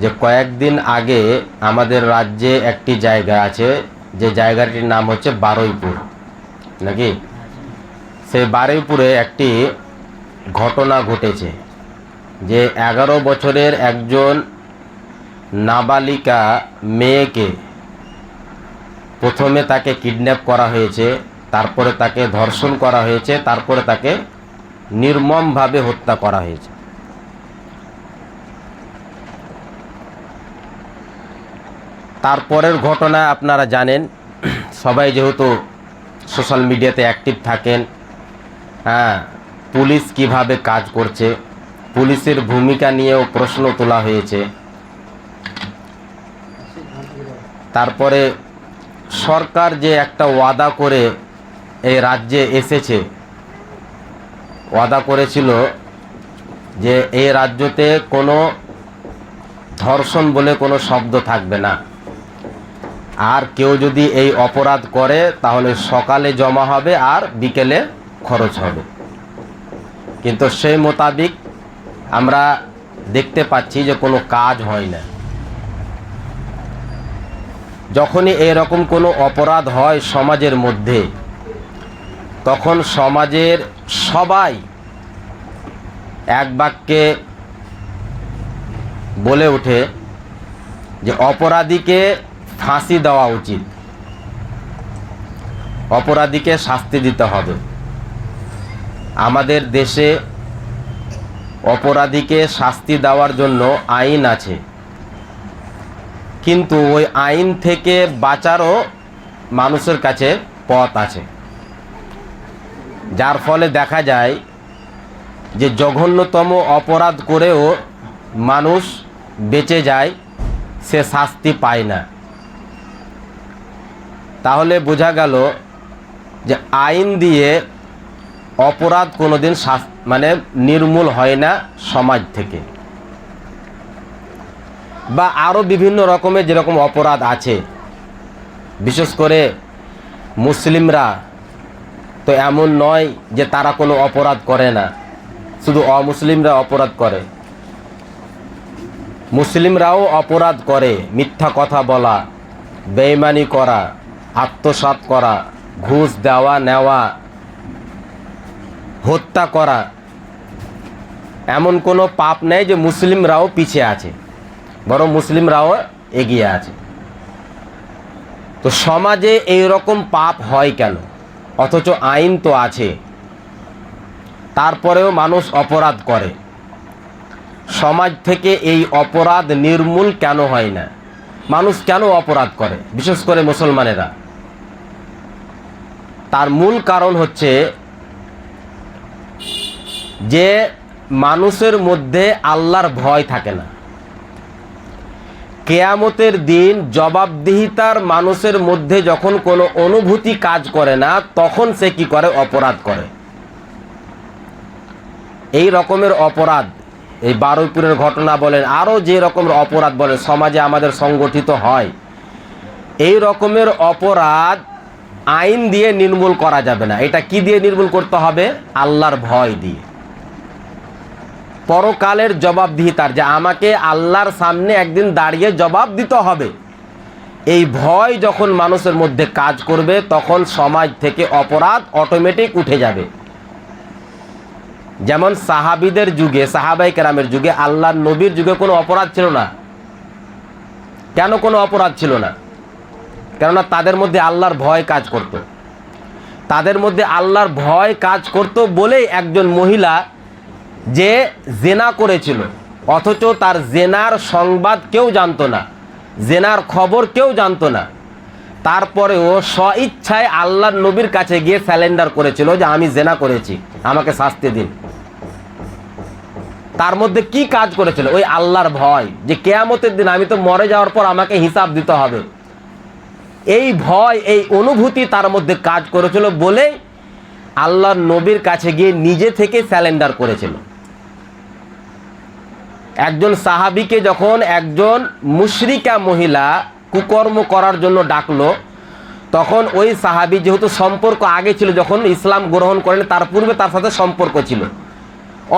যে কয়েকদিন আগে আমাদের রাজ্যে একটি জায়গা আছে, যে জায়গাটির নাম হচ্ছে বারুইপুর, নাকি? সেই বারুইপুরে একটি ঘটনা ঘটেছে যে 11 বছরের একজন নাবালিকা মেয়েকে প্রথমে তাকে কিডন্যাপ করা হয়েছে, তারপরে তাকে ধর্ষণ করা হয়েছে, তারপরে তাকে নির্মমভাবে হত্যা করা হয়েছে। তারপরের ঘটনা আপনারা জানেন, সবাই যেহেতু সোশ্যাল মিডিয়াতে অ্যাক্টিভ থাকেন, পুলিশ কিভাবে কাজ করছে, পুলিশের ভূমিকা নিয়েও প্রশ্ন তোলা হয়েছে। তারপরে সরকার যে একটা ওয়াদা করে এই রাজ্যে এসেছে, ওয়াদা করেছিল যে এই রাজ্যতে কোনো ধর্ষণ বলে কোনো শব্দ থাকবে না, আর কেউ যদি এই অপরাধ করে তাহলে সকালে জমা হবে আর বিকেলে খরচ হবে। কিন্তু সেই মোতাবিক আমরা দেখতে পাচ্ছি যে কোনো কাজ হয় না। যখনই এরকম কোনো অপরাধ হয় সমাজের মধ্যে, তখন সমাজের সবাই এক বাক্যে বলে ওঠে যে অপরাধীকে ফাঁসি দেওয়া উচিত, অপরাধীকে শাস্তি দিতে হবে। আমাদের দেশে অপরাধীকে শাস্তি দেওয়ার জন্য আইন আছে, কিন্তু ওই আইন থেকে বাঁচারও মানুষের কাছে পথ আছে, যার ফলে দেখা যায় যে জঘন্যতম অপরাধ করেও মানুষ বেঁচে যায়, সে শাস্তি পায় না। তাহলে বোঝা গেল যে আইন দিয়ে অপরাধ কোনোদিন নির্মূল হয় না সমাজ থেকে। বা আরও বিভিন্ন রকমের যেরকম অপরাধ আছে, বিশেষ করে মুসলিমরা তো এমন নয় যে তারা কোনো অপরাধ করে না, শুধু অমুসলিমরা অপরাধ করে। মুসলিমরাও অপরাধ করে, মিথ্যা কথা বলা, বেঈমানি করা, আত্মসাৎ করা, ঘুষ দেওয়া নেওয়া, হত্যা করা, এমন কোনো পাপ নেই যে মুসলিমরাও পিছিয়ে আছে, বরং মুসলিমরাও এগিয়ে আছে। তো সমাজে এই রকম পাপ হয় কেন? অথচ আইন তো আছে, তারপরেও মানুষ অপরাধ করে। সমাজ থেকে এই অপরাধ নির্মূল কেন হয় না? মানুষ কেন অপরাধ করে, বিশেষ করে মুসলমানেরা? তার মূল কারণ হচ্ছে যে মানুষের মধ্যে আল্লাহর ভয় থাকে না। কিয়ামতের দিন জবাবদিহিতার মানুষের মধ্যে যখন কোনো অনুভূতি কাজ করে না, তখন সে কি করে? অপরাধ করে। এই রকমের অপরাধ, এই বারুইপুরের ঘটনা বলেন, আরও যে রকমের অপরাধ বলেন সমাজে আমাদের সংগঠিত হয়, এই রকমের অপরাধ আইন দিয়ে নির্মূল করা যাবে না। এটা কি দিয়ে নির্মূল করতে হবে? আল্লাহর ভয় দিয়ে, পরকালের জবাবদিহিতার, যে আমাকে আল্লাহর সামনে একদিন দাঁড়িয়ে জবাব দিতে হবে। এই ভয় যখন মানুষের মধ্যে কাজ করবে, তখন সমাজ থেকে অপরাধ অটোমেটিক উঠে যাবে। যেমন সাহাবীদের যুগে, সাহাবায়ে কেরামের যুগে, আল্লাহর নবীর যুগে কোনো অপরাধ ছিল না। কেন কোনো অপরাধ ছিল না? কেননা তাদের মধ্যে আল্লাহর ভয় কাজ করত। তাদের মধ্যে আল্লাহর ভয় কাজ করত বলেই একজন মহিলা যে জেনা করেছিল, অথচ তার জেনার সংবাদ কেউ জানতো না, জেনার খবর কেউ জানতো না, তারপরেও স্বইচ্ছায় আল্লাহর নবীর কাছে গিয়ে স্যালেন্ডার করেছিল যে আমি জেনা করেছি, আমাকে শাস্তি দিন। তার মধ্যে কি কাজ করেছিল? ওই আল্লাহর ভয়, যে কিয়ামতের দিন আমি তো মরে যাওয়ার পর আমাকে হিসাব দিতে হবে। এই ভয়, এই অনুভূতি তার মধ্যে কাজ করেছিল বলে আল্লাহর নবীর কাছে গিয়ে নিজে থেকে স্যালেন্ডার করেছিল। একজন সাহাবীকে যখন একজন মুশরিকা মহিলা কুকর্ম করার জন্য ডাকলো, তখন ওই সাহাবী, যেহেতু সম্পর্ক আগে ছিল, যখন ইসলাম গ্রহণ করেন তার পূর্বে তার সাথে সম্পর্ক ছিল,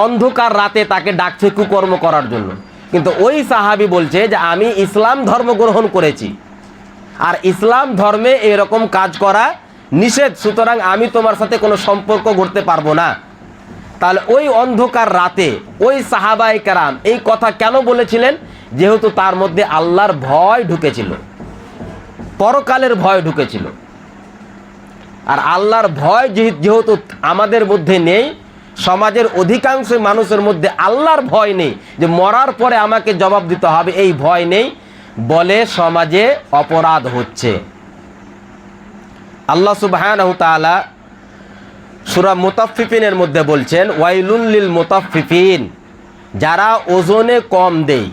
অন্ধকার রাতে তাকে ডাকছে কুকর্ম করার জন্য। কিন্তু ওই সাহাবী বলছে যে আমি ইসলাম ধর্ম গ্রহণ করেছি, আর ইসলাম ধর্মে এরকম কাজ করা নিষেধ, সুতরাং আমি তোমার সাথে কোনো সম্পর্ক গড়তে পারবো না। তাহলে ওই অন্ধকার রাতে ওই সাহাবায়ে কেরাম এই কথা কেন বলেছিলেন? যেহেতু তার মধ্যে আল্লাহর ভয় ঢুকেছিল, পরকালের ভয় ঢুকেছিল। আর আল্লাহর ভয় যেহেতু আমাদের মধ্যে নেই, সমাজের অধিকাংশ মানুষের মধ্যে আল্লাহর ভয় নেই, যে মরার পরে আমাকে জবাব দিতে হবে, এই ভয় নেই বলে সমাজে অপরাধ হচ্ছে। আল্লাহ সুবহানাহু তাআলা সূরা মুতাফফিফিনের মধ্যে বলছেন, ওয়াইলুল লিল মুতাফফিফিন, যারা ওজনে কম দেয়,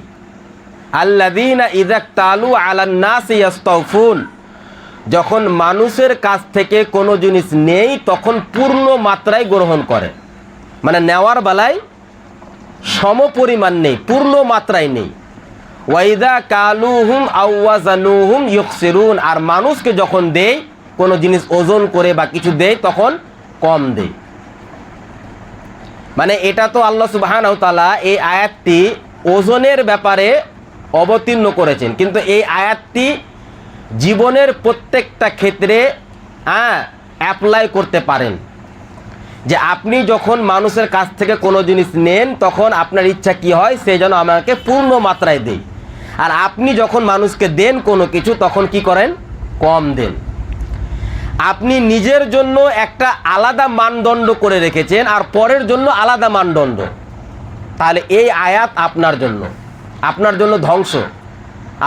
আল্লাযীনা ইযা তালু আলান নাসি ইস্তাওফুন, যখন মানুষের কাছ থেকে কোনো জিনিস নেই তখন পূর্ণ মাত্রায় গ্রহণ করে, মানে নেওয়ার বেলায় সমপরিমাণ নেই, পূর্ণ মাত্রায় নেই। ওয়াইদা কালুহুম আও ওয়াজানুহুম ইউখসিরুন, আর মানুষকে যখন দেয় কোনো জিনিস ওজন করে বা কিছু দেয় তখন কম দেয়। মানে এটা তো আল্লাহ সুবহানাহু তাআলা এই আয়াতটি ওজনের ব্যাপারে অবতীর্ণ করেছেন, কিন্তু এই আয়াতটি জীবনের প্রত্যেকটা ক্ষেত্রে অ্যাপ্লাই করতে পারেন। যে আপনি যখন মানুষের কাছ থেকে কোনো জিনিস নেন তখন আপনার ইচ্ছা কি হয়, সে যেন আমাকে পূর্ণ মাত্রায় দেয়, আর আপনি যখন মানুষকে দেন কোনো কিছু তখন কি করেন, কম দেন। আপনি নিজের জন্য একটা আলাদা মানদণ্ড করে রেখেছেন আর পরের জন্য আলাদা মানদণ্ড, তাহলে এই আয়াত আপনার জন্য ধ্বংস।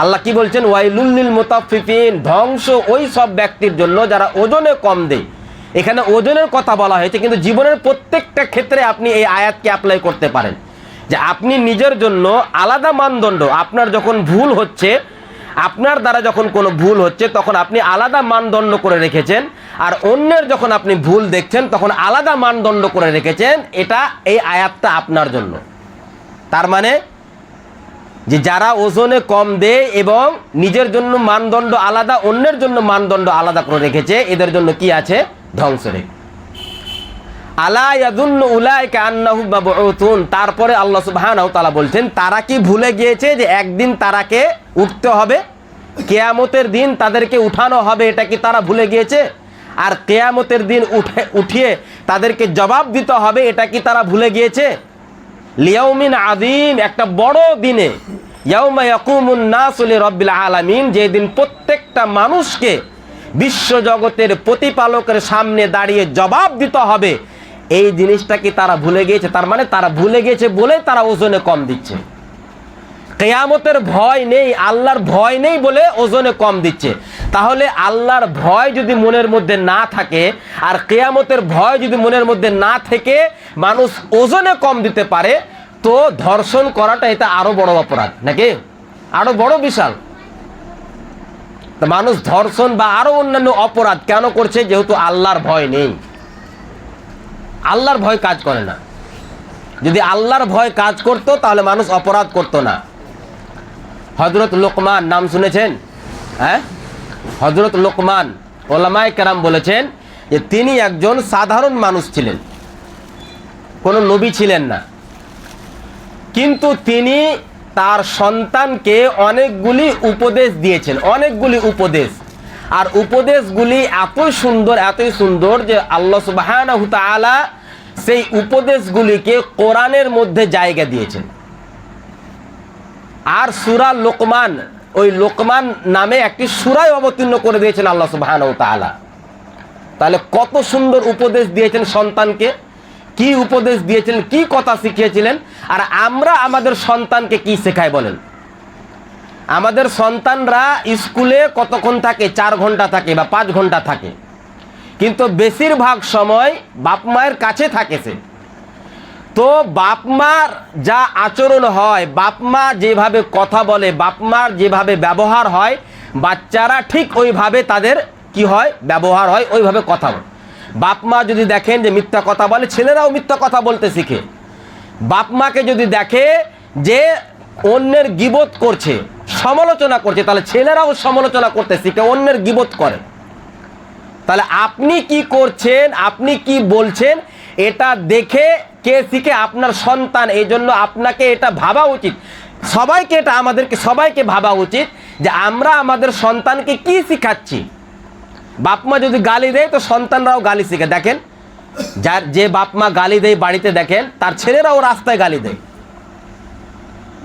আল্লাহ কি বলছেন, ওয়াইলুল লিল মুতাফফিফিন, ধ্বংস ওই সব ব্যক্তির জন্য যারা ওজনে কম দেয়। এখানে ওজনের কথা বলা হয়েছে, কিন্তু জীবনের প্রত্যেকটা ক্ষেত্রে আপনি এই আয়াতকে অ্যাপ্লাই করতে পারেন, যে আপনি নিজের জন্য আলাদা মানদণ্ড, আপনার যখন ভুল হচ্ছে, আপনার দ্বারা যখন কোনো ভুল হচ্ছে তখন আপনি আলাদা মানদণ্ড করে রেখেছেন, আর অন্যের যখন আপনি ভুল দেখছেন তখন আলাদা মানদণ্ড করে রেখেছেন। এটা এই আয়াতটা আপনার জন্য। তার মানে যে যারা ওজনে কম দেয় এবং নিজের জন্য মানদণ্ড আলাদা, অন্যের জন্য মানদণ্ড আলাদা করে রেখেছে, এদের জন্য কি আছে, ধ্বংস রে। আলা ইয়াযুন্নু উলাইকা আন্নাহুম মাবউতুন, তারপরে আল্লাহ সুবহানাহু তাআলা বলছেন, তারা কি ভুলে গিয়েছে যে একদিন তারাকে উঠতে হবে, কিয়ামতের দিন তাদেরকে উঠানো হবে, এটা কি তারা ভুলে গিয়েছে? আর কিয়ামতের দিন উঠিয়ে তাদেরকে জবাব দিতে হবে, এটা কি তারা ভুলে গিয়েছে? লিয়াউমিন আযীম, একটা বড় দিনে, ইয়াউমা ইয়াকুমুন নাসু লিরাব্বিল আলামিন, যেদিন প্রত্যেকটা মানুষকে বিশ্বজগতের প্রতিপালকের সামনে দাঁড়িয়ে জবাব দিতে হবে, এই জিনিসটা কি তারা ভুলে গিয়েছে? তার মানে তারা ভুলে গিয়েছে বলে তারা ওজনে কম দিচ্ছে। কিয়ামতের ভয় নেই, আল্লাহর ভয় নেই বলে ওজনে কম দিচ্ছে। তাহলে আল্লাহর ভয় যদি মনের মধ্যে না থাকে আর কিয়ামতের ভয় যদি মনের মধ্যে না থেকে মানুষ ওজনে কম দিতে পারে, তো ধর্ষণ করাটা এটা আরো বড় অপরাধ, নাকি আরো বড় বিশাল। মানুষ ধর্ষণ বা আরো অন্যান্য অপরাধ কেন করছে? যেহেতু আল্লাহর ভয় নেই, আল্লাহর ভয় কাজ করে না। যদি আল্লাহর ভয় কাজ করতো তাহলে মানুষ অপরাধ করতো না। হযরত লোকমান নাম শুনেছেন? হ্যাঁ, হযরত লোকমান, ওলামায়ে কেরাম বলেছেন যে তিনি একজন সাধারণ মানুষ ছিলেন, কোনো নবী ছিলেন না, কিন্তু তিনি তার সন্তানকে অনেকগুলি উপদেশ দিয়েছেন, অনেকগুলি উপদেশ। আর উপদেশগুলি এতই সুন্দর যে আল্লাহ সুবহানাহু তাআলা সেই উপদেশগুলিকে কোরআনের মধ্যে জায়গা দিয়েছেন। আর সূরা লোকমান, ওই লোকমান নামে একটি সূরায় অবতীর্ণ করে দিয়েছেন আল্লাহ সুবহানাহু তাআলা। তাহলে কত সুন্দর উপদেশ দিয়েছেন সন্তানকে, কি উপদেশ দিয়েছেন, কি কথা শিখিয়েছিলেন। আর আমরা আমাদের সন্তানকে কি শেখাই বলেন? আমাদের সন্তানরা স্কুলে কতক্ষণ থাকে? 4 ঘন্টা থাকে বা 5 ঘন্টা থাকে, কিন্তু বেশিরভাগ সময় বাপ মায়ের কাছে থাকে সে। তো বাপ মার যা আচরণ হয়, বাপ মা যেভাবে কথা বলে, বাপ মার যেভাবে ব্যবহার হয়, বাচ্চারা ঠিক ওইভাবে তাদের কি হয়, ব্যবহার হয়, ওইভাবে কথা বলে। বাপ মা যদি দেখেন যে মিথ্যা কথা বলে, ছেলেরাও মিথ্যা কথা বলতে শিখে। বাপ মাকে যদি দেখে যে অন্যের গীবত করছে, সমালোচনা করছে, তাহলে ছেলেরাও সমালোচনা করতে শিখে, অন্যের গীবত করে। তাহলে আপনি কি করছেন, আপনি কি বলছেন, এটা দেখে কে শিখে? আপনার সন্তান। এই জন্য আপনাকে এটা ভাবা উচিত সবাইকে এটা আমাদেরকে সবাইকে ভাবা উচিত যে আমরা আমাদের সন্তানকে কি শিখাচ্ছি। বাপ মা যদি গালি দেয় তো সন্তানরাও গালি শিখে। দেখেন যে বাপ মা গালি দেয় বাড়িতে, দেখেন তার ছেলেরাও রাস্তায় গালি দেয়।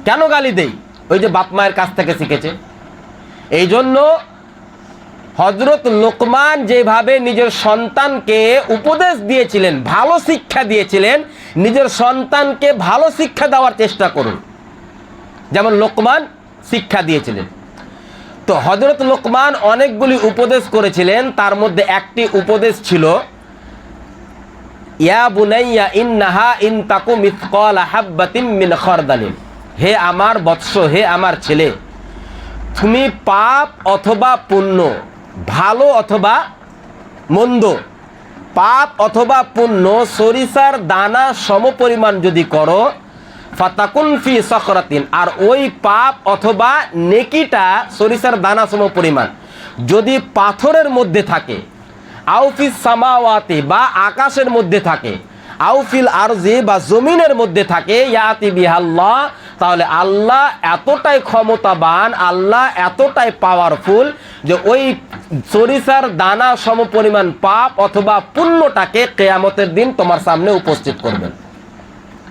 কেন গালি দেয়? ওই যে বাপ মায়ের কাছ থেকে শিখেছে। এই জন্য হযরত লোকমান যেভাবে নিজের সন্তানকে উপদেশ দিয়েছিলেন, ভালো শিক্ষা দিয়েছিলেন, নিজের সন্তানকে ভালো শিক্ষা দেওয়ার চেষ্টা করুন, যেমন লোকমান শিক্ষা দিয়েছিলেন। তো হযরত লোকমান অনেকগুলি উপদেশ করেছিলেন, তার মধ্যে একটি উপদেশ ছিল ইয়া বুনাইয়া ইন্নাহা ইন তাকু মিসকালা হাববাতিন মিন খারদালিন, হে আমার বৎস, হে আমার ছেলে, তুমি পাপ অথবা পুণ্য, ভালো অথবা মন্দ, পাপ অথবা পুণ্য সরিষার দানা সমপরিমাণ যদি করো, ফাতাকুন ফি সখরাতিন, আর ওই পাপ অথবা নেকিটা সরিষার দানা সমপরিমাণ যদি পাথরের মধ্যে থাকে, আউফিস সামাওয়াতি বা আকাশের মধ্যে থাকে, আউফিল আরজি বা জমিনের মধ্যে থাকে, ইয়াতি বিহাল্লাহ, তাহলে আল্লাহ এতটাই ক্ষমতাবান, আল্লাহ এতটাই পাওয়ারফুল যে ওই সরিষার দানা সমপরিমাণ পাপ অথবা পুণ্যটাকে কিয়ামতের দিন তোমার সামনে উপস্থিত করবেন।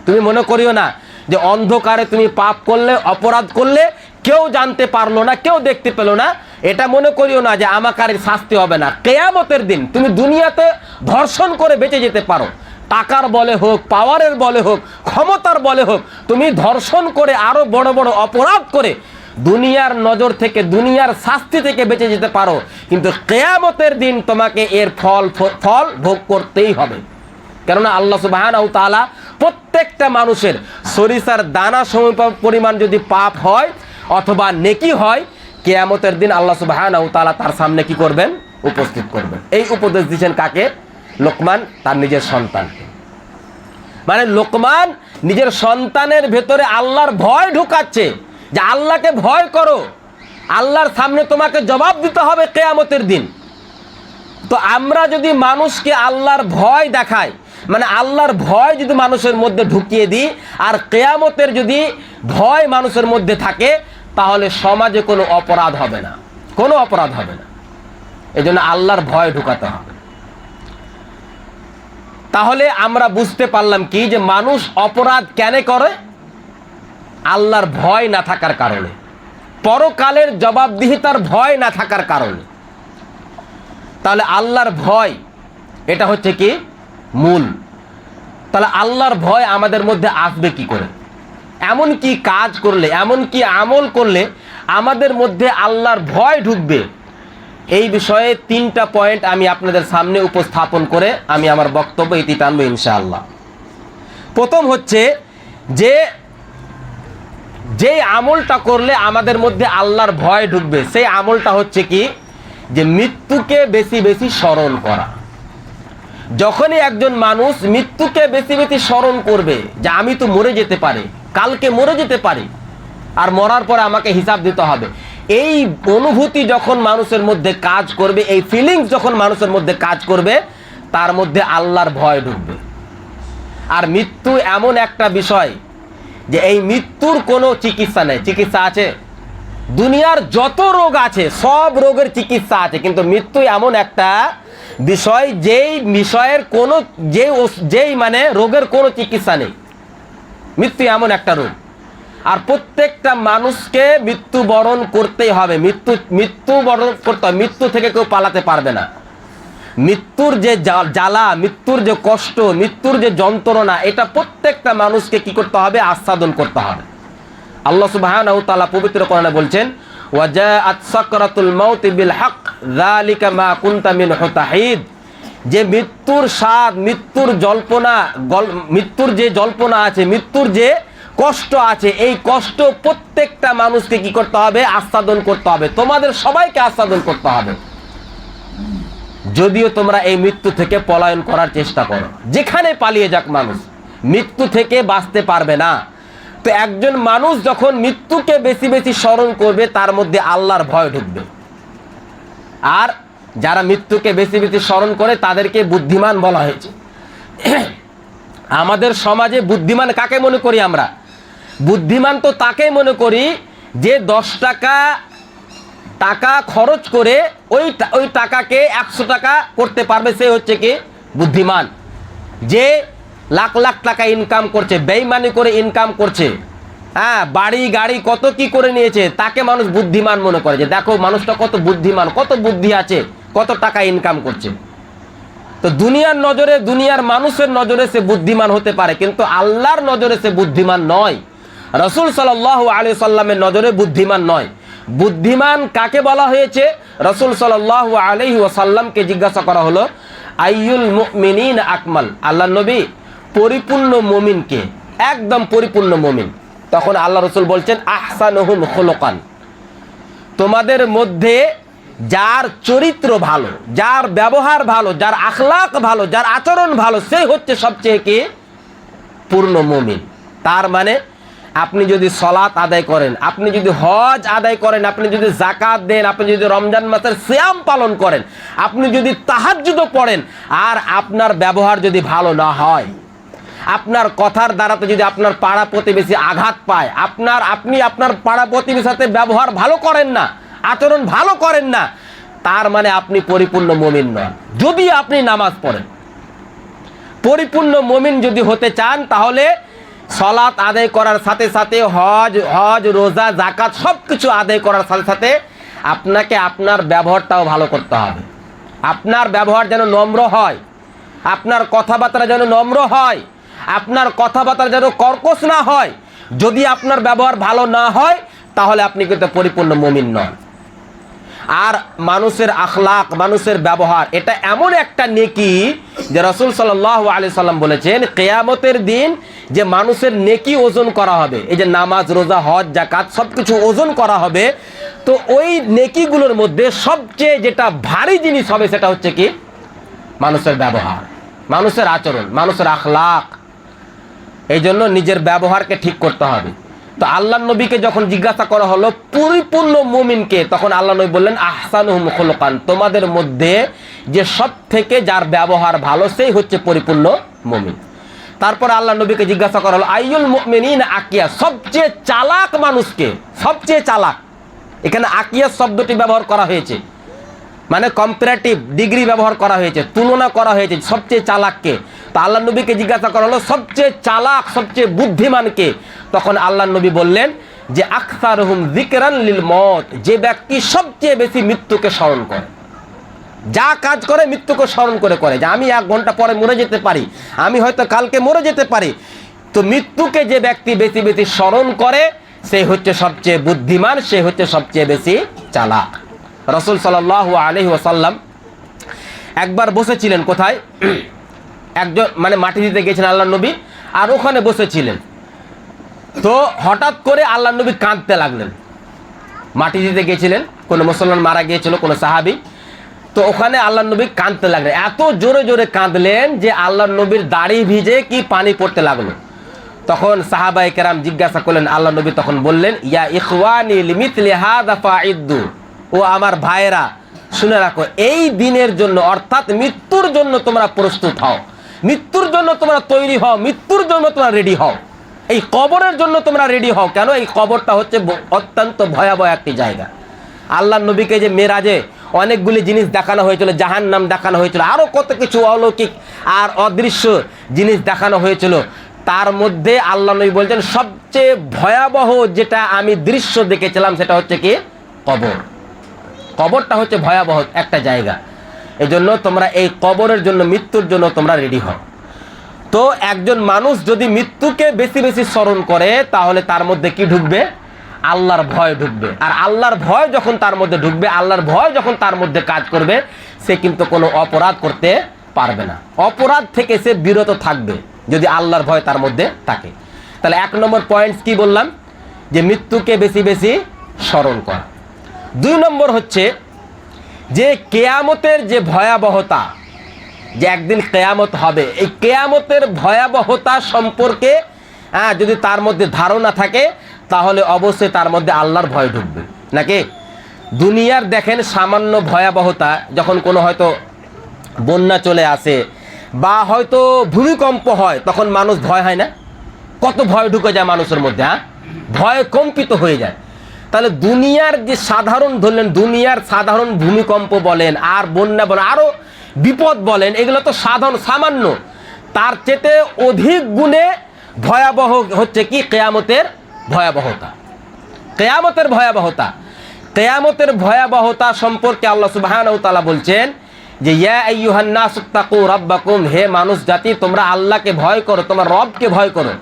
তুমি মনে করিও না যে অন্ধকারে তুমি পাপ করলে, অপরাধ করলে কেউ জানতে পারলো না, কেউ দেখতে পেলো না, এটা মনে করিও না যে আমাকে আর শাস্তি হবে না। কিয়ামতের দিন তুমি দুনিয়াতে ধর্ষণ করে বেঁচে যেতে পারো, টাকার বলে হোক, পাওয়ারের বলে হোক, ক্ষমতার বলে হোক, তুমি ধর্ষণ করে আরো বড় বড় অপরাধ করে দুনিয়ার নজর থেকে, দুনিয়ার শাস্তি থেকে বেঁচে যেতে পারো, কিন্তু কিয়ামতের দিন তোমাকে এর ফল ভোগ করতেই হবে। কেননা আল্লাহ সুবহানাহু ওয়া তাআলা প্রত্যেকটা মানুষের সরিষার দানা সম পরিমাণ যদি পাপ হয় অথবা নেকি হয়, কিয়ামতের দিন আল্লাহ সুবহানাহু ওয়া তাআলা তার সামনে কি করবেন? উপস্থিত করবেন। এই উপদেশ দিয়েছেন কাকে? লোকমান তার নিজের সন্তানকে। মানে লোকমান নিজের সন্তানের ভেতরে আল্লাহর ভয় ঢুকাচ্ছে যে আল্লাহকে ভয় করো, আল্লাহর সামনে তোমাকে জবাব দিতে হবে কিয়ামতের দিন। তো আমরা যদি মানুষকে আল্লাহর ভয় দেখাই, মানে আল্লাহর ভয় যদি মানুষের মধ্যে ঢুকিয়ে দিই, আর কিয়ামতের যদি ভয় মানুষের মধ্যে থাকে, তাহলে সমাজে কোনো অপরাধ হবে না, কোনো অপরাধ হবে না। এই জন্য আল্লাহর ভয় ঢুকাতে হবে। তাহলে আমরা বুঝতে পারলাম কি, যে মানুষ অপরাধ কেন করে? আল্লাহর ভয় না থাকার কারণে, পরকালের জবাবদিহিতার ভয় না থাকার কারণে। তাহলে আল্লাহর ভয় এটা হচ্ছে কি মূল। তাহলে আল্লাহর ভয় আমাদের মধ্যে আসবে কি করে? এমন কি কাজ করলে, এমন কি আমল করলে আমাদের মধ্যে আল্লাহর ভয় ঢুকবে? এই বিষয়ে 3টা পয়েন্ট আমি আপনাদের সামনে উপস্থাপন করে আমি আমার বক্তব্য ইতি টানব ইনশাআল্লাহ। প্রথম হচ্ছে যে আমলটা করলে আমাদের মধ্যে আল্লাহর ভয় ঢুকবে, সেই আমলটা হচ্ছে কি, যে মৃত্যুকে বেশি বেশি স্মরণ করা। যখনই একজন মানুষ মৃত্যুকে বেশি বেশি স্মরণ করবে যে আমি তো মরে যেতে পারি, কালকে মরে যেতে পারি, আর মরার পরে আমাকে হিসাব দিতে হবে, এই অনুভূতি যখন মানুষের মধ্যে কাজ করবে, এই ফিলিংস যখন মানুষের মধ্যে কাজ করবে, তার মধ্যে আল্লাহর ভয় ঢুকবে। আর মৃত্যু এমন একটা বিষয় যে এই মৃত্যুর কোনো চিকিৎসা নেই। চিকিৎসা আছে, দুনিয়ার যত রোগ আছে সব রোগের চিকিৎসা আছে, কিন্তু মৃত্যু এমন একটা বিষয় যেই বিষয়ের কোনো যেই মানে রোগের কোনো চিকিৎসা নেই। মৃত্যু এমন একটা রোগ, আর প্রত্যেকটা মানুষকে মৃত্যুবরণ করতেই হবে। মৃত্যুবরণ করতে হবে, মৃত্যু থেকে কেউ পালাতে পারবে না। মৃত্যুর যে জ্বালা, মৃত্যুর যে কষ্ট, মৃত্যুর যে যন্ত্রণা, এটা প্রত্যেকটা মানুষকে কি করতে হবে? আস্বাদন করতে হবে। আল্লাহ সুবহানাহু ওয়া তাআলা পবিত্র কোরআনে বলছেন, ওয়াজাআত সাকরাতুল মাউতি বিল হক যালিকা মা কুনতা মিনহু তাহিদ, যে মৃত্যুর স্বাদ, মৃত্যুর জল্পনা, মৃত্যুর যে জল্পনা আছে, মৃত্যুর যে কষ্ট আছে, এই কষ্ট প্রত্যেকটা মানুষকে কি করতে হবে? আস্বাদন করতে হবে। তোমাদের সবাইকে আস্বাদন করতে হবে, যদিও তোমরা এই মৃত্যু থেকে পলায়ন করার চেষ্টা করো। যেখানে পালিয়ে যাক মানুষ, মৃত্যু থেকে বাঁচতে পারবে না। তো একজন মানুষ যখন মৃত্যুকে বেশি বেশি স্মরণ করবে, তার মধ্যে আল্লাহর ভয় ঢুকবে। আর যারা মৃত্যুকে বেশি বেশি স্মরণ করে তাদেরকে বুদ্ধিমান বলা হয়েছে। আমাদের সমাজে বুদ্ধিমান কাকে মনে করি আমরা? বুদ্ধিমান তো তাকেই মনে করি যে 10 টাকা খরচ করে ওই টাকাকে 100 টাকা করতে পারবে, সে হচ্ছে কি বুদ্ধিমান। যে লাখ লাখ টাকা ইনকাম করছে, বেইমানি করে ইনকাম করছে, হ্যাঁ, বাড়ি গাড়ি কত কি করে নিয়েছে, তাকে মানুষ বুদ্ধিমান মনে করে, যে দেখো মানুষটা কত বুদ্ধিমান, কত বুদ্ধি আছে, কত টাকা ইনকাম করছে। তো দুনিয়ার নজরে, দুনিয়ার মানুষের নজরে সে বুদ্ধিমান হতে পারে, কিন্তু আল্লাহর নজরে সে বুদ্ধিমান নয়। রাসূল সাল্লাল্লাহু আলাইহি সাল্লামের নজরে বুদ্ধিমান নয়। বুদ্ধিমান কাকে বলা হয়েছে? রাসূল সাল্লাল্লাহু আলাইহি ওয়াসাল্লামকে জিজ্ঞাসা করা হলো, আইয়ুল মুমিনিন আকমাল, আল্লাহ নবী পরিপূর্ণ মুমিনকে, একদম পরিপূর্ণ মুমিন। তখন আল্লাহ রাসূল বলছেন, আহসানুহুম খুলুকান, তোমাদের মধ্যে যার চরিত্র ভালো, যার ব্যবহার ভালো, যার আখলাক ভালো, যার আচরণ ভালো, সেই হচ্ছে সবচেয়ে কি পূর্ণ মুমিন। তার মানে আপনি যদি সলাত আদায় করেন, আপনি যদি হজ আদায় করেন, আপনি যদি যাকাত দেন, আপনি যদি রমজান মাসের সিয়াম পালন করেন, আপনি যদি তাহাজ্জুদও পড়েন, আর আপনার ব্যবহার যদি ভালো না হয়, আপনার কথার দ্বারাতে যদি আপনার পাড়া প্রতিবেশী আঘাত পায়, আপনি আপনার পাড়া প্রতিবেশীর সাথে ব্যবহার ভালো করেন না, আচরণ ভালো করেন না, তার মানে আপনি পরিপূর্ণ মুমিন নন। যদি আপনি নামাজ পড়েন, পরিপূর্ণ মুমিন যদি হতে চান, তাহলে সালাত আদায় করার সাথে সাথে হজ রোজা যাকাত সব কিছু আদায় করার সাথে সাথে আপনাকে আপনার ব্যবহারটাও ভালো করতে হবে। আপনার ব্যবহার যেন নম্র হয়, আপনার কথাবার্তা যেন নম্র হয়, আপনার কথাবার্তা যেন কর্কশ না হয়। যদি আপনার ব্যবহার ভালো না হয়, তাহলে আপনি কিন্তু পরিপূর্ণ মুমিন নন। আর মানুষের আখলাক, মানুষের ব্যবহার, এটা এমন একটা নেকি যে রাসূল সাল্লাল্লাহু আলাইহি সাল্লাম বলেছেন, কিয়ামতের দিন যে মানুষের নেকি ওজন করা হবে, এই যে নামাজ রোজা হজ যাকাত সব কিছু ওজন করা হবে, তো ওই নেকিগুলোর মধ্যে সবচেয়ে যেটা ভারী জিনিস হবে সেটা হচ্ছে কি মানুষের ব্যবহার, মানুষের আচরণ, মানুষের আখলাক। এই জন্য নিজের ব্যবহারকে ঠিক করতে হবে। তো আল্লাহ নবীকে যখন জিজ্ঞাসা করা হলো পরিপূর্ণ মুমিনকে, তখন আল্লাহ নবী বললেন, আহসানুহুম খুলুকান, তোমাদের মধ্যে যে সব থেকে যার ব্যবহার ভালো, সেই হচ্ছে পরিপূর্ণ মুমিন। তারপর আল্লাহ নবীকে জিজ্ঞাসা করা হলো, আইয়ুল মুমিনিন আকিয়া, সবচেয়ে চালাক মানুষকে, সবচেয়ে চালাক, এখানে আকিয়া শব্দটি ব্যবহার করা হয়েছে, মানে কম্পারেটিভ ডিগ্রি ব্যবহার করা হয়েছে, তুলনা করা হয়েছে সবচেয়ে চালাককে। তো আল্লাহ নবীকে জিজ্ঞাসা করা হলো সবচেয়ে চালাক, সবচেয়ে বুদ্ধিমানকে। তখন আল্লাহ নবী বললেন যে আকসারুহুম যিকরান লিল মউত, যে ব্যক্তি সবচেয়ে বেশি মৃত্যুকে স্মরণ করে, যা কাজ করে মৃত্যুকে স্মরণ করে করে, যে আমি 1 ঘন্টা পরে মরে যেতে পারি, আমি হয়তো কালকে মরে যেতে পারি। তো মৃত্যুকে যে ব্যক্তি বেশি বেশি স্মরণ করে, সে হচ্ছে সবচেয়ে বুদ্ধিমান, সে হচ্ছে সবচেয়ে বেশি চালাক। রাসূল সাল্লাল্লাহু আলাইহি ওয়াসাল্লাম একবার বসেছিলেন কোথায়, একজন মানে মাটি দিতে গেছেন আল্লাহ নবী, আর ওখানে বসেছিলেন। তো হঠাৎ করে আল্লাহ নবী কাঁদতে লাগলেন। মাটি দিতে গেছিলেন, কোনো মুসলমান মারা গিয়েছিল, কোনো সাহাবী। তো ওখানে আল্লাহ নবী কাঁদতে লাগলেন, এত জোরে জোরে কাঁদলেন যে আল্লাহ নবীর দাড়ি ভিজে কি পানি পড়তে লাগলো। তখন সাহাবায়ে কেরাম জিজ্ঞাসা করলেন, আল্লাহ নবী তখন বললেন, ইয়া ইখওয়ানি লিমিথলি হাযা ফাইদ্দু, ও আমার ভাইয়েরা শুনে রাখো, এই দিনের জন্য অর্থাৎ মৃত্যুর জন্য তোমরা প্রস্তুত হও, মৃত্যুর জন্য তোমরা তৈরি হও, মৃত্যুর জন্য তোমরা রেডি হও, এই কবরের জন্য তোমরা রেডি হও। কেন? এই কবরটা হচ্ছে অত্যন্ত ভয়াবহ একটি জায়গা। আল্লাহ নবীকে যে মেরাজে অনেকগুলি জিনিস দেখানো হয়েছিল, জাহান্নাম দেখানো হয়েছিল, আরও কত কিছু অলৌকিক আর অদৃশ্য জিনিস দেখানো হয়েছিল। তার মধ্যে আল্লাহ নবী বলছেন সবচেয়ে ভয়াবহ যেটা আমি দৃশ্য দেখেছিলাম সেটা হচ্ছে কি কবর। কবরটা হচ্ছে ভয়াবহ একটা জায়গা। এই জন্য তোমরা এই কবরের জন্য, মৃত্যুর জন্য তোমরা রেডি হও। তো একজন মানুষ যদি মৃত্যুকে বেশি বেশি স্মরণ করে, তাহলে তার মধ্যে কি ঢুকবে? আল্লাহর ভয় ঢুকবে। আর আল্লাহর ভয় যখন তার মধ্যে ঢুকবে, আল্লাহর ভয় যখন তার মধ্যে কাজ করবে, সে কিন্তু কোনো অপরাধ করতে পারবে না। অপরাধ থেকে সে বিরত থাকবে যদি আল্লাহর ভয় তার মধ্যে থাকে। তাহলে 1 নম্বর পয়েন্টস কি বললাম? যে মৃত্যুকে বেশি বেশি স্মরণ করা। 2 নম্বর হচ্ছে যে কেয়ামতের যে ভয়াবহতা, যে একদিন কেয়ামত হবে, এই কেয়ামতের ভয়াবহতা সম্পর্কে যদি তার মধ্যে ধারণা থাকে, তাহলে অবশ্যই তার মধ্যে আল্লাহর ভয় ঢুকবে। নাকি দুনিয়ার দেখেন সামান্য ভয়াবহতা, যখন কোনো হয়তো বন্যা চলে আসে বা হয়তো ভূমিকম্প হয়, তখন মানুষ ভয় হয় না? কত ভয় ঢুকে যায় মানুষের মধ্যে, হ্যাঁ, ভয় কম্পিত হয়ে যায়। তাহলে দুনিয়ার যে সাধারণ ধরলেন, দুনিয়ার সাধারণ ভূমিকম্প বলেন আর বন্যা বলেন আরও বিপদ বলেন, এগুলো তো সাধারণ সামান্য, তার চেয়ে অধিক গুণে ভয়াবহ হচ্ছে কি কিয়ামতের ভয়াবহতা। কিয়ামতের ভয়াবহতা, কিয়ামতের ভয়াবহতা সম্পর্কে আল্লাহ সুবহানাহু ওয়া তাআলা বলছেন যে ইয়া আইয়ুহান নাস তাকু রাব্বাকুম, হে মানুষ জাতি তোমরা আল্লাহকে ভয় করো, তোমার রবকে ভয় করো।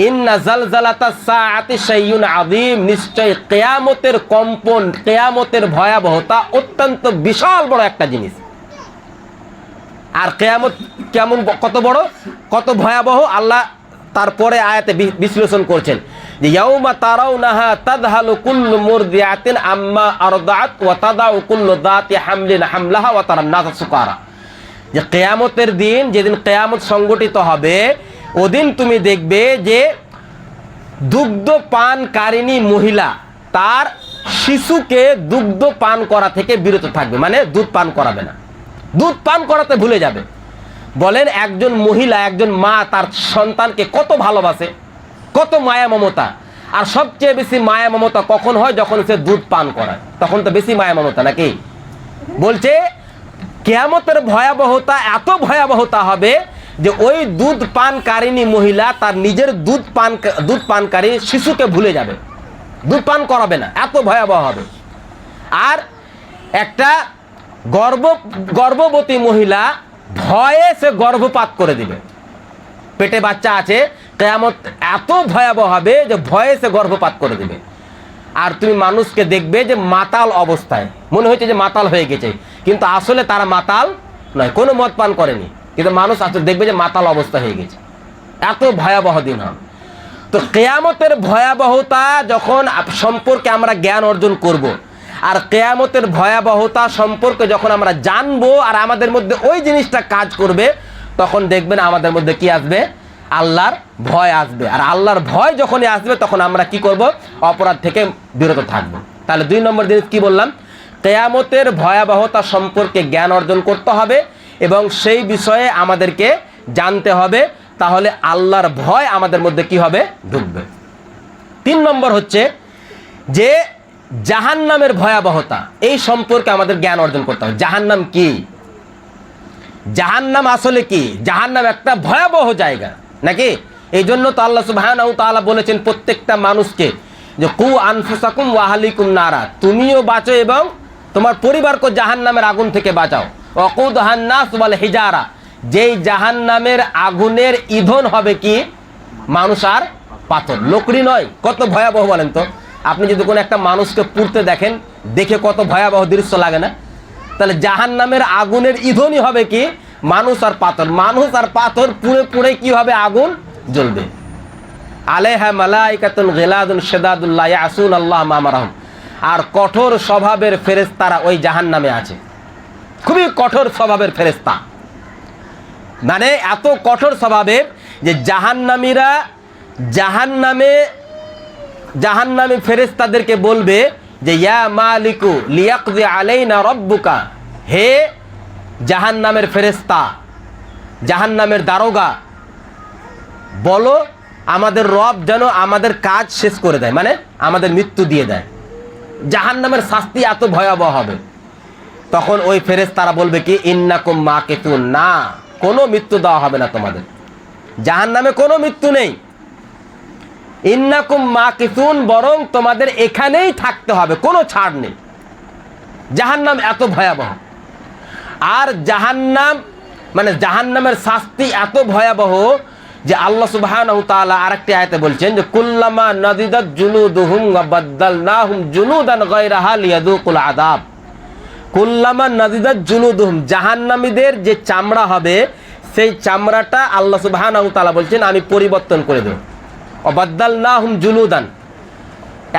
ইন্না জালজালাতাস সাআতি শাইউন আযীম, নিশ্চয় কিয়ামতের কম্পন, কিয়ামতের ভয়াবহতা অত্যন্ত বিশাল বড় একটা জিনিস। আর কিয়ামত কেমন, কত বড়, কত ভয়াবহ আল্লাহ তারপরে আয়াতে বিশ্লেষণ করছেন যে ইয়াউমা তারাউনাহা তাযহালু কুল্লু মুরদিআতিন আম্মা আরদাআত ওয়া তাদাউ কুল্লু যাতি হামলিন হামলাহা ওয়া তারান নাসা সুকারা, যে কিয়ামতের দিন, যেদিন কিয়ামত সংগঠিত হবে, ওদিন তুমি দেখবে যে দুগ্ধ পানকারিণী মহিলা তার শিশুকে দুগ্ধ পান করা থেকে বিরত থাকবে, মানে দুধ পান করাবে না, দুধ পান করাতে ভুলে যাবে। বলেন একজন মহিলা, একজন মা তার সন্তানকে কত ভালোবাসে, কত মায়া মমতা। আর সবচেয়ে বেশি মায়া মমতা কখন হয়, যখন সে দুধ পান করায়, তখন তো বেশি মায়া মমতা নাকি। বলছে কিয়ামতের ভয়াবহতা এত ভয়াবহতা হবে যে ওই দুধ পানকারিণী মহিলা তার নিজের দুধ পানকারী শিশুকে ভুলে যাবে, দুধ পান করাবে না, এত ভয়াবহ হবে। আর একটা গর্ভবতী মহিলা ভয়ে সে গর্ভপাত করে দিবে, পেটে বাচ্চা আছে, কিয়ামত এত ভয়াবহ হবে যে ভয়ে সে গর্ভপাত করে দিবে। আর তুমি মানুষকে দেখবে যে মাতাল অবস্থায়, মনে হচ্ছে যে মাতাল হয়ে গেছে, কিন্তু আসলে তারা মাতাল নয়, কোনো মদ পান করেনি, কিন্তু মানুষ আসলে দেখবে যে মাতাল অবস্থা হয়ে গেছে। এত ভয়াবহ দিন হবে। তো কিয়ামতের ভয়াবহতা যখন সম্পর্কে আমরা জ্ঞান অর্জন করব, আর কিয়ামতের ভয়াবহতা সম্পর্কে যখন আমরা জানবো আর আমাদের মধ্যে ওই জিনিসটা কাজ করবে, তখন দেখবেন আমাদের মধ্যে কি আসবে, আল্লাহর ভয় আসবে। আর আল্লাহর ভয় যখনই আসবে তখন আমরা কি করব, অপরাধ থেকে বিরত থাকব। তাহলে 2 নম্বর জিনিস কি বললাম, কিয়ামতের ভয়াবহতা সম্পর্কে জ্ঞান অর্জন করতে হবে এবং সেই বিষয়ে আমাদেরকে জানতে হবে, তাহলে আল্লাহর ভয় আমাদের মধ্যে কি হবে, ঢুকবে। 3 নম্বর হচ্ছে যে জাহান্নামের ভয়াবহতা, এই সম্পর্কে আমাদের জ্ঞান অর্জন করতে হবে। জাহান্নাম কি, জাহান্নাম আসলে কি? জাহান্নাম একটা ভয়াবহ জায়গা নাকি। এই জন্য তো আল্লাহ সুবহানাহু ওয়া তাআলা বলেছেন প্রত্যেকটা মানুষকে যে কু আনফুসাকুম ওয়া আহলিকুম নারা, তুমিও বাঁচো এবং তোমার পরিবারকে জাহান্নামের আগুন থেকে বাঁচাও। ওয়াকুদুহান নাস ওয়াল হিজারা, যেই জাহান্নামের আগুনের ইন্ধন হবে কি, মানুষ আর পাথর, লকড়ি নয়। কত ভয়াবহ বলেন তো। আপনি যদি কোনো একটা মানুষকে পুড়তে দেখেন, দেখে কত ভয়াবহ দৃশ্য লাগে না। তাহলে জাহান্নামের আগুনের ইন্ধনই হবে কি, মানুষ আর পাথর। মানুষ আর পাথর পুড়ে পুড়ে কি হবে, আগুন জ্বলবে। আলাইহা মালাইকাতুন গিলাদুন শিদাদুন লা ইয়াসুন আল্লাহ মা আমারহুম, আর কঠোর স্বভাবের ফেরেশতারা ওই জাহান্নামে আছে, খুবই কঠোর স্বভাবের ফেরেশতা। মানে এত কঠোর স্বভাবের যে জাহান্নামীরা জাহান্নামী ফেরেশতাদেরকে বলবে যে ইয়া মালিকু লিয়াকযি আলাইনা রাব্বুকা, হে জাহান্নামের ফেরেশতা, জাহান্নামের দারোগা, বলো আমাদের রব যেন আমাদের কাজ শেষ করে দেয়, মানে আমাদের মৃত্যু দিয়ে দেয়। জাহান্নামের শাস্তি এত ভয়াবহ হবে। তখন ওই ফেরেশতারা বলবে কি, ইন্নাকুম মাকিতুন, না, কোনো মৃত্যু দেওয়া হবে না তোমাদের, জাহান্নামে কোনো মৃত্যু নেই। ইন্নাকুম মাকিতুন, বরং তোমাদের এখানেই থাকতে হবে, কোনো ছাড় নেই। জাহান্নাম এত ভয়াবহ। আর জাহান্নাম মানে জাহান্নামের শাস্তি এত ভয়াবহ যে আল্লাহ সুবহানাহু ওয়া তাআলা আরেকটি আয়াতে বলছেন যে কুল্লামা নাদিদাত জুলুদুহুম ওয়া বাদদালনাহুম জুলুদান গায়রাহা লিয়াযুকুল আযাব। কুল্লামা নাদিদাত জুলুদুহুম, জাহান্নামীদের যে চামড়া হবে সেই চামড়াটা আল্লাহ সুবহানাহু ওয়া তাআলা বলছেন আমি পরিবর্তন করে দেব। ওয়া বাদদালনাহুম জুলুদান,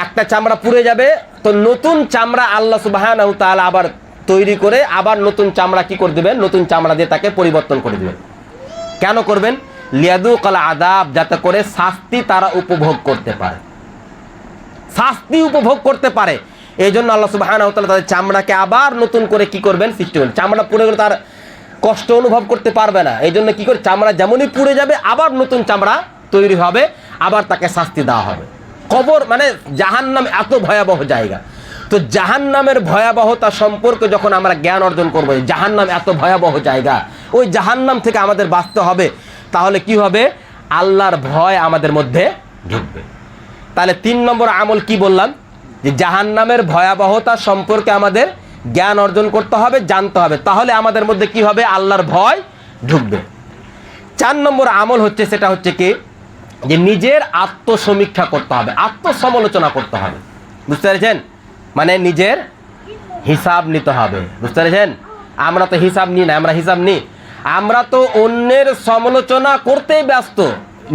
একটা চামড়া পুড়ে যাবে তো নতুন চামড়া আল্লাহ সুবহানাহু ওয়া তাআলা আবার তৈরি করে আবার নতুন চামড়া কি করে দেবেন, নতুন চামড়া দিয়ে তাকে পরিবর্তন করে দেবেন। কেন করবেন? লিয়াযুকাল আযাব, যাতে করে শাস্তি তারা উপভোগ করতে পারে, শাস্তি উপভোগ করতে পারে। এই জন্য আল্লাহ সুবহানাহু ওয়া তাআলা তাদের চামড়াকে আবার নতুন করে কি করবেন, সৃষ্টি করবেন। চামড়া পুড়ে গেলে তার কষ্ট অনুভব করতে পারবে না, এই জন্য কি করে চামড়া যেমনই পুড়ে যাবে আবার নতুন চামড়া তৈরি হবে, আবার তাকে শাস্তি দেওয়া হবে। কবর মানে জাহান্নাম এত ভয়াবহ জায়গা। তো জাহান্নামের ভয়াবহতা সম্পর্কে যখন আমরা জ্ঞান অর্জন করবো, জাহান্নাম এত ভয়াবহ জায়গা, ওই জাহান্নাম থেকে আমাদের বাঁচতে হবে, তাহলে কি হবে? আল্লাহর ভয় আমাদের মধ্যে ঢুকবে। তাহলে 3 নম্বর আমল কি বললাম? যে জাহান্নামের ভয়াবহতা সম্পর্কে আমাদের জ্ঞান অর্জন করতে হবে, জানতে হবে, তাহলে আমাদের মধ্যে কি হবে? আল্লাহর ভয় ঢুকবে। 4 নম্বর আমল হচ্ছে, সেটা হচ্ছে কি, যে নিজের আত্মসমীক্ষা করতে হবে, আত্মসমালোচনা করতে হবে। বুঝতে পেরেছেন? মানে নিজের হিসাব নিতে হবে। বুঝতে পেরেছেন? আমরা তো হিসাব নিই না, আমরা হিসাব নিই, আমরা তো অন্যের সমালোচনা করতেই ব্যস্ত,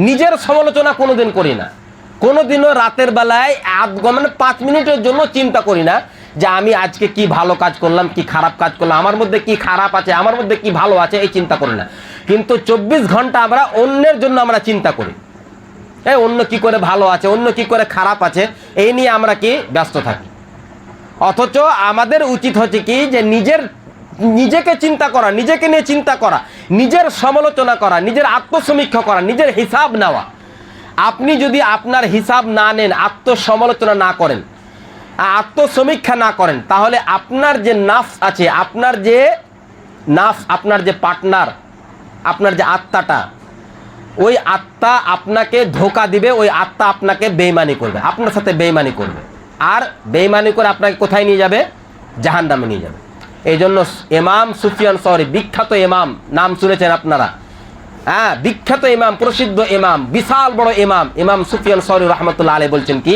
নিজের সমালোচনা কোনোদিন করি না। কোনোদিনও রাতের বেলায় মানে 5 মিনিটের জন্য চিন্তা করি না যে আমি আজকে কি ভালো কাজ করলাম, কি খারাপ কাজ করলাম, আমার মধ্যে কি খারাপ আছে, আমার মধ্যে কি ভালো আছে, এই চিন্তা করি না। কিন্তু 24 ঘন্টা আমরা অন্যের জন্য আমরা চিন্তা করি, অন্য কি করে ভালো আছে, অন্য কি করে খারাপ আছে, এই নিয়ে আমরা কি ব্যস্ত থাকি। অথচ আমাদের উচিত হচ্ছে কি, যে নিজেকে চিন্তা করা, নিজেকে নিয়ে চিন্তা করা, নিজের সমালোচনা করা, নিজের আত্মসমীক্ষা করা, নিজের হিসাব নেওয়া। আপনি যদি আপনার হিসাব না নেন, আত্মসমালোচনা না করেন, আত্মসমীক্ষা না করেন, তাহলে আপনার যে নাফস আছে, আপনার যে নাফস, আপনার যে পার্টনার, আপনার যে আত্মাটা, ওই আত্মা আপনাকে ধোঁকা দিবে, ওই আত্মা আপনাকে বেঈমানি করবে, আপনার সাথে বেঈমানি করবে, আর বেঈমানি করে আপনাকে কোথায় নিয়ে যাবে? জাহান্নামে নিয়ে যাবে। এই জন্য ইমাম সুফিয়ান সওরি, বিখ্যাত ইমাম, নাম শুনেছেন আপনারা, হ্যাঁ, বিখ্যাত ইমাম, প্রসিদ্ধ ইমাম, বিশাল বড় ইমাম, ইমাম সুফিয়ান সওরি রাহমাতুল্লাহ আলাইহি বলছেন কি,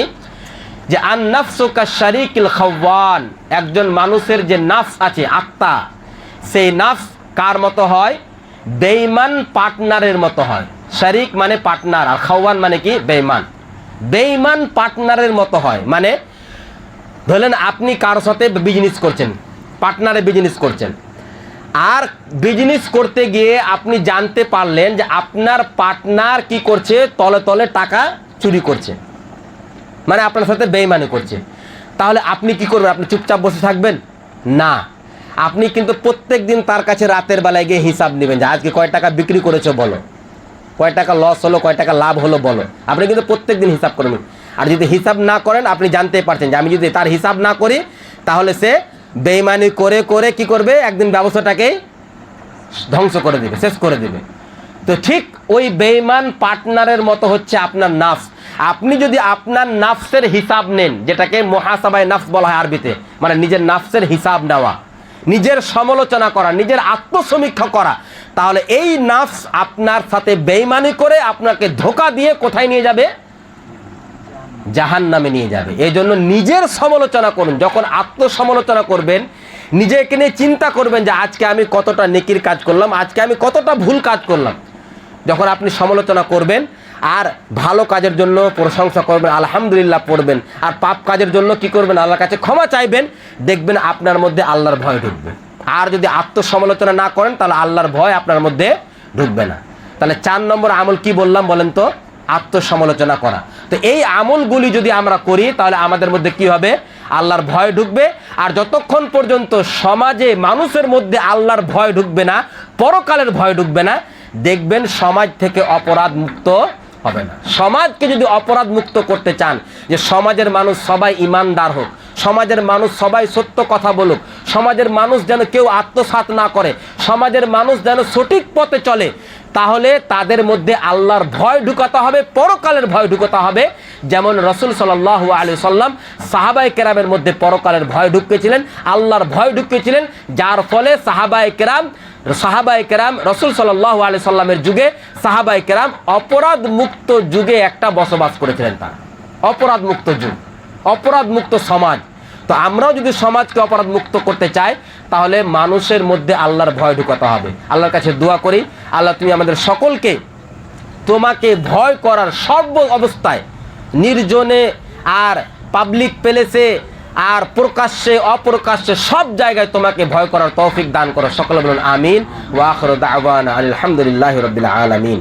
যে আন নাফসু কাশারিকিল খাওয়ান, একজন মানুষের যে নাফস আছে, আত্মা, সেই নাফস কার মতো হয়? বেঈমান পার্টনারের মতো হয়। শারিক মানে পার্টনার, আর খাওয়ান মানে কি? বেঈমান। বেঈমান পার্টনারের মতো হয়। মানে ধরেন আপনি কারোর সাথে বিজনেস করছেন, পার্টনারে বিজনেস করছেন, আর বিজনেস করতে গিয়ে আপনি জানতে পারলেন যে আপনার পার্টনার কি করছে? তলে তলে টাকা চুরি করছে, মানে আপনার সাথে বেঈমানি করছে। তাহলে আপনি কি করবেন? আপনি চুপচাপ বসে থাকবেন না, আপনি কিন্তু প্রত্যেক দিন তার কাছে রাতের বেলায় গিয়ে হিসাব নেবেন, যে আজকে কয় টাকা বিক্রি করেছো বলো, কয় টাকা লস হলো, কয় টাকা লাভ হলো বলো। আপনি কিন্তু প্রত্যেক দিন হিসাব করবেন। আর যদি হিসাব না করেন, আপনি জানতেই পারছেন যে আমি যদি তার হিসাব না করি, তাহলে সে বেঈমানি করে করে কি করবে? একদিন ব্যবসাটাকেই ধ্বংস করে দেবে, শেষ করে দেবে। তো ঠিক ওই বেঈমান পার্টনারের মতো হচ্ছে আপনার নাফস। আপনি যদি আপনার নাফসের হিসাব নেন, যেটাকে মুহাসাবায়ে নাফস বলা হয় আরবিতে, মানে নিজের নাফসের হিসাব নেওয়া, নিজের সমালোচনা করা, নিজের আত্মসমীক্ষা করা, তাহলে এই নাফস আপনার সাথে বেঈমানি করে আপনাকে ধোঁকা দিয়ে কোথায় নিয়ে যাবে? জাহান্নামে নিয়ে যাবে। এই জন্য নিজের সমালোচনা করুন। যখন আত্মসমালোচনা করবেন, নিজেকে নিয়ে চিন্তা করবেন যে আজকে আমি কতটা নেকির কাজ করলাম, আজকে আমি কতটা ভুল কাজ করলাম। যখন আপনি সমালোচনা করবেন, আর ভালো কাজের জন্য প্রশংসা করবেন, আলহামদুলিল্লাহ পড়বেন, আর পাপ কাজের জন্য কি করবেন? আল্লাহর কাছে ক্ষমা চাইবেন, দেখবেন আপনার মধ্যে আল্লাহর ভয় ঢুকবে। আর যদি আত্মসমালোচনা না করেন, তাহলে আল্লাহর ভয় আপনার মধ্যে ঢুকবে না। তাহলে 4 নম্বর আমল কি বললাম বলেন তো? আত্মসমালোচনা করা। তো এই আমলগুলি যদি আমরা করি, তাহলে আমাদের মধ্যে কি হবে? আল্লাহর ভয় ঢুকবে। আর যতক্ষণ পর্যন্ত সমাজে মানুষের মধ্যে আল্লাহর ভয় ঢুকবে না, পরকালের ভয় ঢুকবে না, দেখবেন সমাজ থেকে অপরাধ মুক্ত হবে না। সমাজকে যদি অপরাধ মুক্ত করতে চান, যে সমাজের মানুষ সবাই ইমানদার হোক, সমাজের মানুষ সবাই সত্য কথা বলুক, সমাজের মানুষ যেন কেউ আত্মসাৎ না করে, সমাজের মানুষ যেন সঠিক পথে চলে, তাহলে তাদের মধ্যে আল্লাহর ভয় ঢুকাতে হবে, পরকালের ভয় ঢুকাতে হবে। যেমন রাসূল সাল্লাল্লাহু আলাইহি সাল্লাম সাহাবায়ে কেরামের মধ্যে পরকালের ভয় ঢুকিয়েছিলেন, আল্লাহর ভয় ঢুকিয়েছিলেন, যার ফলে সাহাবায়ে কেরাম রাসূল সাল্লাল্লাহু আলাইহি সাল্লামের যুগে সাহাবায়ে কেরাম অপরাধ মুক্ত যুগে একটা বসবাস করেছিলেন। তারা অপরাধ মুক্ত যুগ, অপরাধ মুক্ত সমাজ। তো আমরাও যদি সমাজকে অপরাধ মুক্ত করতে চাই, তাহলে মানুষের মধ্যে আল্লাহর ভয় ঢুকাতে হবে। আল্লাহর কাছে দোয়া করি, আল্লাহ তুমি আমাদের সকলকে তোমাকে ভয় করার সর্ব অবস্থায়, নির্জনে আর পাবলিক প্লেসে আর প্রকাশ্যে অপ্রকাশ্যে সব জায়গায় তোমাকে ভয় করার তৌফিক দান করো। সকলে বলুন আমিন। ওয়া আখিরু দাওয়ানা আলহামদুলিল্লাহি রাব্বিল আলামিন।